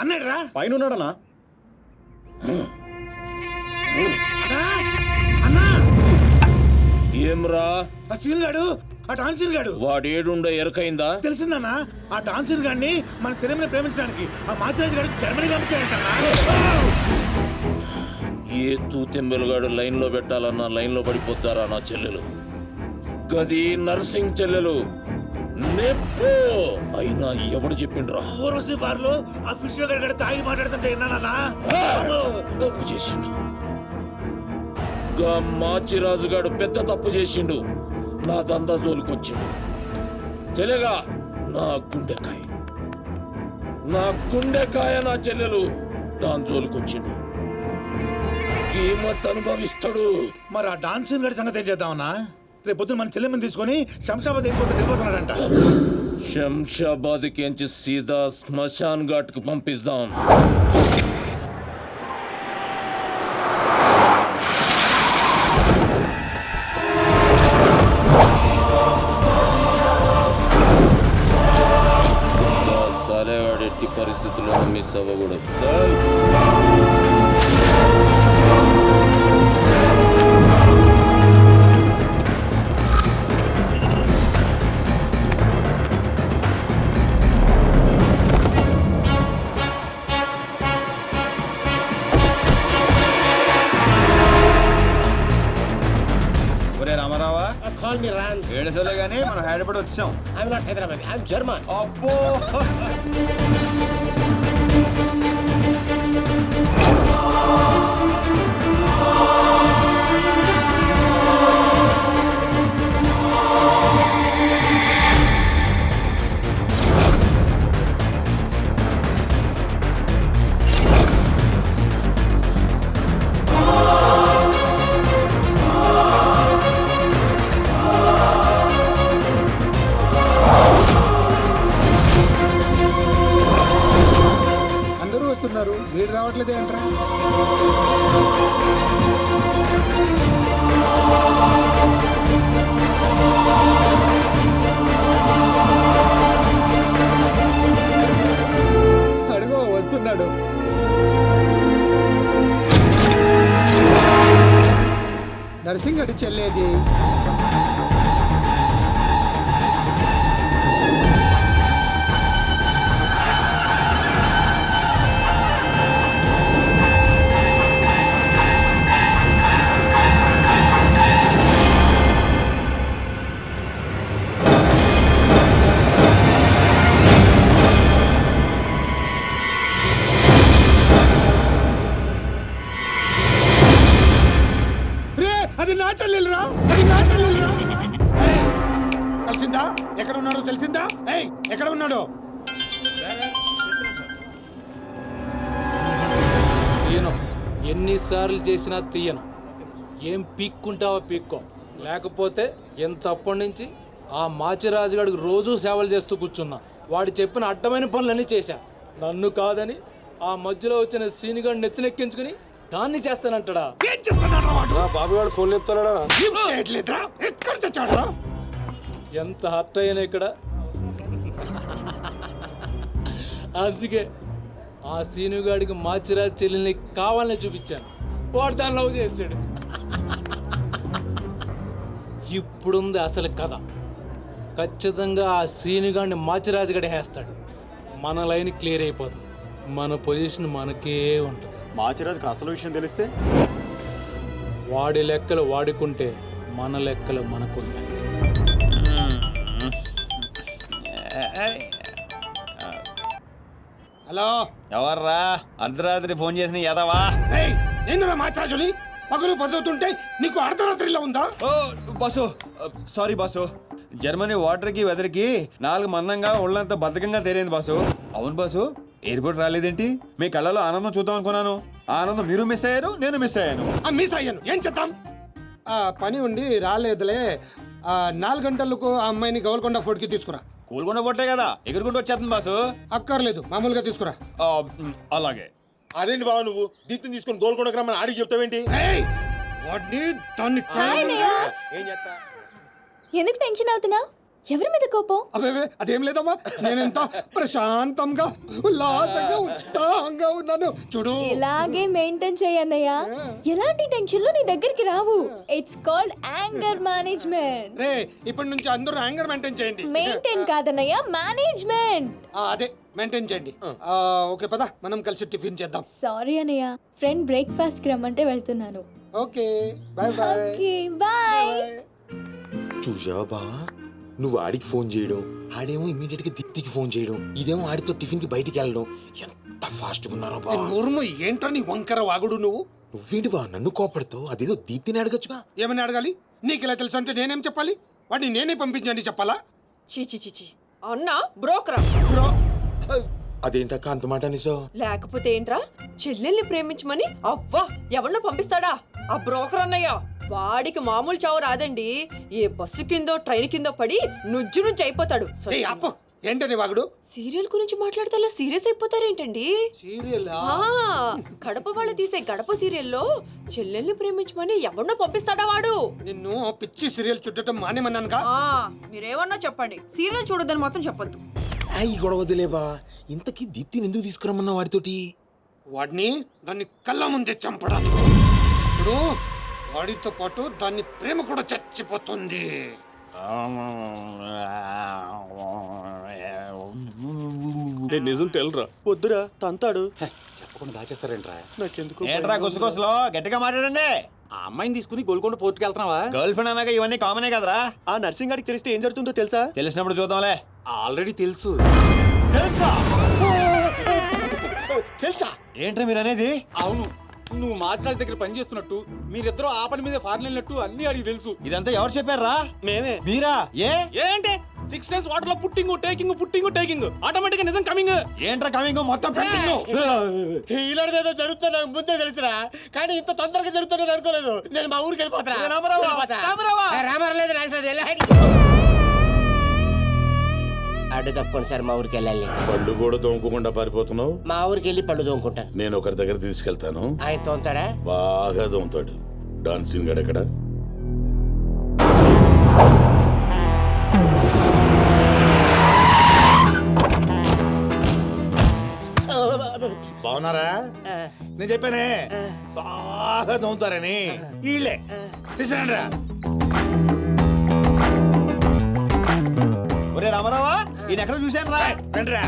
అన్నాడురా పైన ఉన్నాడనా? అన్నా ఏమ్రా ఆ సీన్ గాడు ఆ టాన్సీన్ గాడు వాడేడుండో ఎరకైందా? తెలిసిందన్నా ఆ టాన్సీన్ గాడిని మన చెల్లెల్ని ప్రేమించడానికి ఆ మాచిరాజు గారు జర్మనీ పంపించాడంటన్నా. ఏ తూతెంబెలుగాడు లైన్ లో పెట్టాలన్నా లైన్ లో పడిపోతారా నా చెల్లెలు? గది నర్సింగ్ చెల్లెలు నెప్పు అయినా ఎవడు చెప్పిండ్రా? ఊర్వశి బార్లో ఆ ఫిష్ గారు తాగి మాట్లాడుతుంటే విన్నానన్నా. తప్పు చేసిండు. గా మాచిరాజుగాడు పెద్ద తప్పు చేసిండు. నా దందా జోలికొచ్చిండు. చెల్లెగా నా గుండెకాయ నా చెల్లెలు దాని జోలికొచ్చిండు. కీమత్ అనుభవిస్తాడు. మరి ఆ డాన్సీన్ గారి సంగతి ఏం చేద్దామన్నా? రేపు పొద్దున మన చెల్లెమ్మని తీసుకొని శంషాబాద్ ఎయిర్పోర్ట్ దిగబోతున్నాడంట. శంషాబాద్ కించి సీదా శ్మశాన్ ఘాట్ కు పంపిస్తాం. సాలేవాడు ఎట్టి పరిస్థితుల్లో మిస్ అవ్వకూడదు. రామారావా Call me Rams. ఏడుసోలే గానీ మనం హైదరాబాద్ వచ్చాం. I'm not Hyderabad. I'm German. అబ్బో వీడు రావట్లేదు ఏంట్రా? అడుగో వస్తున్నాడు. నర్సింగ్ అడి చెల్లేది. తెలిసిందా? ఎక్కడ ఉన్నాడో తెలిసిందా? ఎక్కడ ఉన్నాడో? తీయను. ఎన్నిసార్లు చేసినా తీయను. ఏం పీక్కుంటావో పీక్కో, లేకపోతే ఎంతప్పటి నుంచి ఆ మాచిరాజుగాడికి రోజూ సేవలు చేస్తూ కూర్చున్నా. వాడు చెప్పిన అడ్డమైన పనులన్నీ చేశా. నన్ను కాదని ఆ మధ్యలో వచ్చిన సీనిగాడిని నెత్తినెక్కించుకుని దాన్ని చేస్తానంటాడా? ఏం చేస్తాడా వాడు? బాబుగాడు ఫోన్ చెప్తాడా? ఎక్కడ చచ్చాడా? ఎంత హర్ట్ అయ్యాను ఇక్కడ. అందుకే ఆ సీనుగాడికి మాచిరాజు చెల్లెల్ని కావాలని చూపించాను. వాడు దాన్ని లవ్ చేశాడు. ఇప్పుడుంది అసలు కథ. ఖచ్చితంగా ఆ సీనుగాడిని మాచిరాజు గడి వేస్తాడు. మన లైన్ క్లియర్ అయిపోతుంది. మన పొజిషన్ మనకే ఉంటుంది. మాచిరాజుకు అసలు విషయం తెలిస్తే వాడి లెక్కలు వాడుకుంటే మన లెక్కలు మనకుంటాయి. హలో, ఎవర్రా అర్ధరాత్రి ఫోన్ చేసిన యదవా? నేను మాచిరాజుని. పగలు పదవుతుంటే నీకు అర్ధరాత్రిలో ఉందా? ఓ బాసు, సారీ బాసు. జర్మనీ వాటర్కి వెదర్కి 4 మందంగా ఒళ్ళంతా బద్ధకంగా తేరైంది బాసు. అవును బాసు, ఎయిర్పోర్ట్ రాలేదేంటి? మీ కళ్ళలో ఆనందం చూద్దాం అనుకున్నాను. ఆనందం మీరు మిస్ అయ్యారు, నేను మిస్ అయ్యాను. మిస్ అయ్యాను. ఏం చేద్దాం? పని ఉండి రాలేదులే. 4 గంటలకు ఆ అమ్మాయిని గోల్కొండ ఫోర్ట్కి తీసుకురా. కూల్కొండ పొట్టే కదా, ఎగురుకుంటూ వచ్చేస్తుంది బాసు. అక్కర్లేదు, మామూలుగా తీసుకురా. అలాగే. అదేంటి బాబు, నువ్వు దీప్తిని తీసుకొని గోల్కొండకు రమ్మని ఆడికి చెప్తావేంటి? వాడిని దాన్ని ఏం చేస్తా? ఎందుకు టెన్షన్ అవుతున్నావు? ఎవరి మీద కోపం? అబే అదేం లేదమ్మా, నేనెంత ప్రశాంతంగా ఉల్లాసంగా ఉత్సాహంగా ఉన్నాను చూడు. ఇలాగే మెయింటైన్ చేయన్నయ్య. ఎలాంటి టెన్షన్లు నీ దగ్గరికి రావు. It's called anger management. రే ఇప్పటి నుంచి అందరూ యాంగర్ మెయింటైన్ చేయండి. మెయింటైన్ కాదన్నయ్య, మేనేజ్మెంట్. అదే మెయింటైన్ చేయండి. ఓకే పద మనం కలిసి టిఫిన్ చేద్దాం. సారీ అన్నయ్య, ఫ్రెండ్ బ్రేక్ఫాస్ట్ కి రమ్మంటే వెళ్తున్నాను. Okay bye bye. Okay bye. చూసావా బా, నువ్వు ఆడికి ఫోన్ చేయడం, ఆడేమో ఇమ్మీడియట్ గా దీప్తికి ఫోన్ చేయడం, ఇదేమో ఆడితో టిఫిన్ కి బయటికి వెళ్ళడం. ఎంత ఫాస్ట్ గా ఉన్నారో బా. నోరుము ఏంట్రా నీ వంకర వాగుడు నువ్వు? నువ్వేంటి బా నన్ను కోపడతావు? అదేదో దీప్తిని అడగచ్చుగా. ఏమని అడగాలి? నీకు ఇలా తెలుసు అంటే నేనేం చెప్పాలి? వాడిని నేనే పంపించండి చెప్పాలా? చీచి అన్నా బ్రోకరా? బ్రో అదేంటక్క అంత మాట నిసో? లేకపోతే ఏంట్రా, చెల్లెల్ని ప్రేమించమని అవ్వా ఎవరినో పంపిస్తాడా ఆ బ్రోకర్ అన్నయ్య? వాడికి మామూలు చావు రాదండి. ఏ బస్సు కిందో ట్రైన్ కిందో పడి నుజ్జు నుంచి అయిపోతాడు. ఏయ్ అప్పు ఏంటని వాగుడు? సీరియల్ గురించి మాట్లాడితే అలా సీరియస్ అయిపోతారేంటండి? సీరియల్ కడప వాళ్ళు తీసే గడప సీరియల్లో చెల్లెల్ని ప్రేమించమని ఎవరినో పంపిస్తాడా వాడు? నిన్ను పిచ్చి సీరియల్ చుట్టడం మానేమన్నానుగా. మీరేమన్నా చెప్పండి, సీరియల్ చూడొద్దని మాత్రం చెప్పొద్దు. ఈ గొడవ వదిలేబా. ఇంతకీ దీప్తిని ఎందుకు తీసుకురమ్మన్నా వాడితోటి? వాడిని దాన్ని కళ్ళ ముందే చంపడానికి. ఇప్పుడు వాడితో పాటు దాన్ని ప్రేమ కూడా చచ్చిపోతుంది. నిజం తెలరా? వద్దురా తంతాడు. చెప్పకుండా దాచేస్తారేంట్రా? నాకెందుకు ఏంట్రా గుసగుసలో గట్టిగా మాట్లాడండి. ఆ అమ్మాయిని తీసుకుని గోల్కొండ పోర్టుకి వెళ్తున్నావా? గర్ల్ ఫ్రెండ్ అన్నాక ఇవన్నీ కామనే కదరా. ఆ నర్సింగ్ గారికి తెలిస్తే ఏం జరుగుతుందో తెలుసా? తెలిసినప్పుడు చూద్దాంలే. ఆల్రెడీ తెలుసు. తెలుసా? తెలుసా? ఏంట్రా మీరు అనేది? అవును, నువ్వు మాచిరాజ్ దగ్గర పని చేస్తున్నట్టు, మీరిద్దరూ ఆ పని మీద ఫారెన్ వెళ్ళినట్టు అన్ని అడిగి తెలుసు. ఇదంతా ఎవరు చెప్పారా? మేమే. మీరా? ఏ ఏంటి 6 days వాటర్ లో పుట్టింగ్ టేకింగ్ ఆటోమేటిక్ నిజం కమింగ్. ఏంట్రా కమింగ్ మొత్తం పెట్టింగు. ఇలాంటిదేదో జరుగుతుంది నాకు ముందే తెలుసురా, కానీ ఇంత తొందరగా జరుగుతుందని అనుకోలేదు. నేను మా ఊరికి వెళ్ళిపోతా. అడ్డు తప్పకుండా సార్ మా ఊరికి వెళ్ళాలి. పళ్ళు కూడా తోముకోకుండా పారిపోతున్నావు. మా ఊరికి వెళ్ళి పళ్ళు తోముకుంటాను. నేను ఒకరి దగ్గర తీసుకెళ్తాను, ఆయన తోముతాడా? బాగా తోముతాడు. డాన్సింగ్ గడ ఎక్కడ? బాగున్నారా? నేను చెప్పానే బాగా తోముతారని. వీళ్ళే తీసుకురండిరా. ఒరే రామారావా, ఈయన ఎక్కడ చూశాను రా. రండిరా,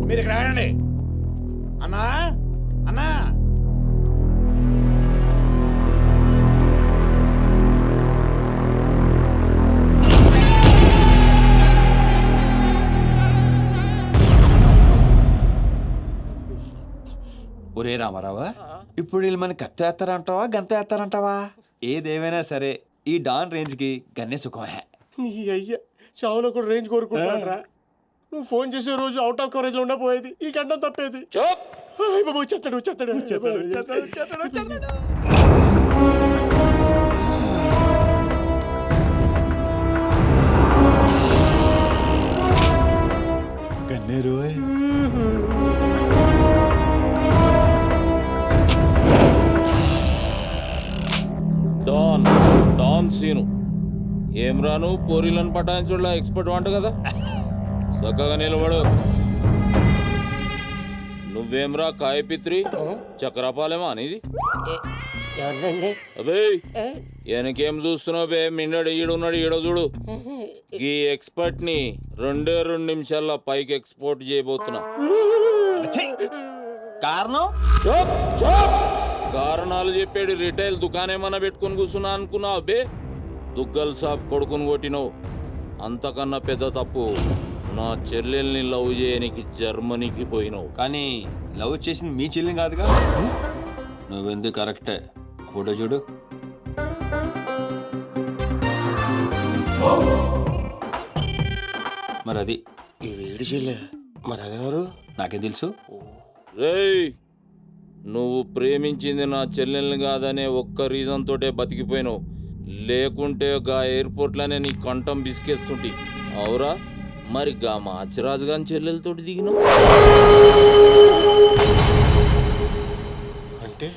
మీరు ఇక్కడ ఆగండి. అన్నా అన్నా, ఒరే రామారావా, ఇప్పుడు వీళ్ళు మన కత్తి వేస్తారంటావా గంత వేస్తారంటావా? ఏదేమైనా సరే ఈ డాన్ రేంజ్ కి గన్నే సుఖమే. నీ అయ్యా చావులో కూడా రేంజ్ కోరుకుంటారా? నువ్వు ఫోన్ చేసే రోజు అవుట్ ఆఫ్ కవరేజ్ లో ఉండపోయేది, ఈ గండం తప్పేది. బాబు చెత్తడు. గన్నే రోయ్. డాన్ సీను ఏం రాను పోరీలను పటాయించుడులా ఎక్స్పర్ట్ వంట కదా. చక్కగా నిలబడు. నువ్వేమ్రా కాయపిత్రి చక్రపాలేమా అనేది? ఎవరండి? అబే వెనకేం చూస్తున్నావు బే? మిన్నడు ఈడున్నాడు, ఈడ చూడు. ఈ ఎక్స్పర్ట్ ని 2 నిమిషాల్లో పైకి ఎక్స్పోర్ట్ చేయబోతున్నా. కారణం? కారణాలు చెప్పాడు. రిటైల్ దుకాణేమన్నా పెట్టుకుని కూర్చున్నా అనుకున్నావు బే? దుగ్గల్ సాబ్ కొడుకుని కొట్టినావు. అంతకన్నా పెద్ద తప్పు నా చెల్లెల్ని లవ్ చేయనికి జర్మనీకి పోయినావు. కానీ లవ్ చేసింది మీ చెల్లిని కాదుగా. నువ్వెందుకు కరెక్టే. ఫోటో చూడు. మరి అది ఇది ఏడు చెల్లె, మరి అదెవరు? నాకేం తెలుసు. రేయ్, నువ్వు ప్రేమించింది నా చెల్లెల్ని కాదనే ఒక్క రీజన్ తోటే బతికిపోయినావు. లేకుంటే గా ఎయిర్పోర్ట్లోనే నీ కంఠం బిసికేస్తుంటి. అవురా? మరి గా మాచిరాజు గాని చెల్లెలతోటి దిగినావు. అంటే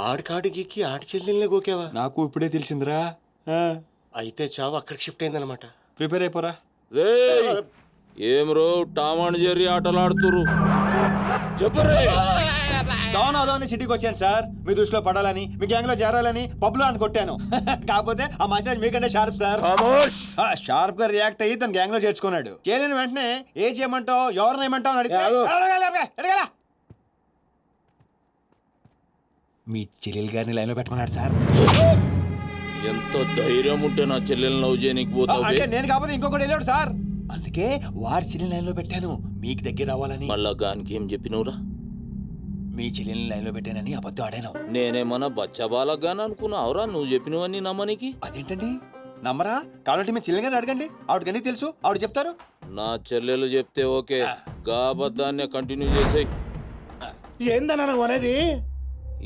ఆడికాడికి ఆడి చెల్లెల్ని గోకేవా? నాకు ఇప్పుడే తెలిసిందిరా. అయితే చావు అక్కడికి షిఫ్ట్ అయిందనమాట. ప్రిపేర్ అయిపోరా. రే ఏం రో టామ్ అండ్ జెర్రీ ఆటలు ఆడుతురు చెప్పరే. డౌన్ అవుదామని సిటీకి వచ్చాను సార్, మీ దృష్టిలో పడాలని, మీ గ్యాంగ్ లో చేరాలని పబ్లో అని కొట్టాను. కాకపోతే ఆ మాచిరాజ్ మీకంటే షార్ప్ సార్. షార్ప్ గా రియాక్ట్ అయ్యి తన గ్యాంగ్ లో చేర్చుకున్నాడు. చేరిన వెంటనే ఏ చేయమంటావు ఎవరిని ఏమంటావు అని అడిగితే మీ చెల్లెలు గారిని లైన్ లో పెట్టుకున్నాడు సార్. ఎంత ధైర్యం ఉంటే నా చెల్లెల్ని లవ్ చేయనీకి పోతావు అంటే నేను కాకపోతే ఇంకొకటి వెళ్ళాడు సార్, అందుకే వాడి చెల్లెని లైన్ లో పెట్టాను మీకు దగ్గర అవ్వాలని. మళ్ళా గానికి ఏం చెప్పినవురా? మీ చెల్లెల్ని లైన్ లో పెట్టానని అబద్ధం ఆడాను. నేనేమన్నా బచ్చబాలగాని అనుకున్నావురా నువ్వు చెప్పినవన్నీ నమ్మనికి? అదేంటండి నమ్మరా? కాబట్టి మీ చెల్లెని అడగండి, ఆవిడకన్నీ తెలుసు, ఆవిడ చెప్తారు. నా చెల్లెలు చెప్తే ఓకే, గా అబద్ధాన్ని కంటిన్యూ చేసేయ్. ఏందన్నా నువ్వు అనేది?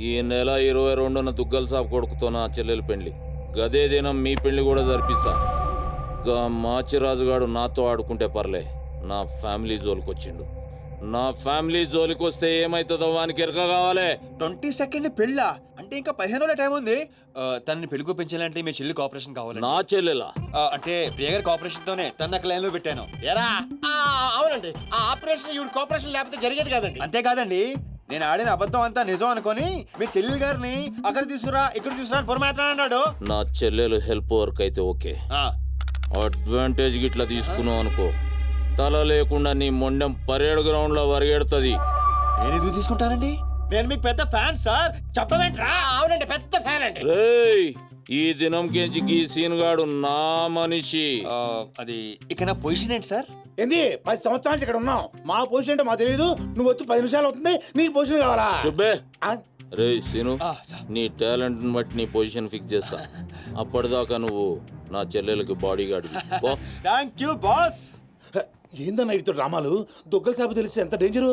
ఈ నెల 22న దుగ్గల సాబ్ కొడుకుతో నా చెల్లెలు పెళ్లి, గదే దినం మీ పెళ్లి కూడా జరిపిస్తా. గా మాచిరాజుగాడు నాతో ఆడుకుంటే పర్లే, నా ఫ్యామిలీ జోలికొచ్చిండు. నా ఫ్యామిలీ జోలికొస్తే ఏమైతుందో వానికి ఎరక కావాలి. 22nd పెళ్ళా? అంటే ఇంకా 15 రోజుల టైం ఉంది. తనని పెళ్లికి పెంచాలంటే మీ చెల్లి కోఆపరేషన్ కావాలి. నా చెల్లెలా? అంటే ప్రియగారి కోఆపరేషన్ తోనే తన లైన్ లో పెట్టాను. ఎరా అవునండి, ఆ ఆపరేషన్ ఈవిడ కోఆపరేషన్ లేకపోతే జరిగేది కాదండి. అంతేకాదండి, నేను ఆడిన అబద్ధం అంతా నిజం అనుకొని మీ చెల్లెలు గారిని అక్కడ తీసుకురా ఇక్కడ తీసుకురా అని పొరమాత్రం అన్నాడు. నా చెల్లెలు హెల్ప్ వర్క్ అయితే ఓకే, అడ్వాంటేజ్ గిట్లా తీసుకున్నావు అనుకో, తల లేకుండా నీ మొండెం పరేడ్ గ్రౌండ్ లో వరిగెడుతుంది. నేను ఎందుకు తీసుకుంటానండి? నేను మీకు పెద్ద ఫ్యాన్ సార్, చెప్పవేంట్రా? అవునండి, పెద్ద ఫ్యాన్ అండి. రేయ్ ఈ దినం కించి గీ సీన్ గాడు నా మనిషి. అది ఇక నా పొజిషన్ ఏంటి సార్? ఏంది 10 సంవత్సరాల నుంచి ఇక్కడ ఉన్నావు, మా పొజిషన్ అంటే మాకు తెలియదు. నువ్వు వచ్చి 10 నిమిషాలు అవుతుంది, నీకు పొజిషన్ కావాలా? చుబ్బే. ఆ? రే సీను, నీ టాలెంట్ బట్టి నీ పొజిషన్ ఫిక్స్ చేస్తా. అప్పటిదాకా నువ్వు నా చెల్లెలకి body guard. Thank you boss. ఏందన్నా ఇటు డ్రామాలు? దొగ్గల సాబు తెలిసి ఎంత డేంజరు?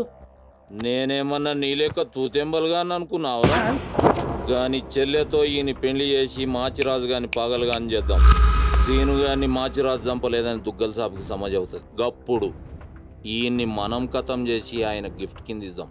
నేనేమన్నా నీ లెక్క తూతెంబలుగా అనుకున్నావురా? గాని చెల్లెతో ఈయన పెళ్లి చేసి మాచిరాజు గాని పాగలుగాని చేద్దాం. సీను గాని మాచిరాజు చంపలేదని దుగ్గల సాబుకి సమజ్ అవుతుంది. గప్పుడు ఈయన్ని మనం కథం చేసి ఆయన గిఫ్ట్ కింద ఇద్దాం.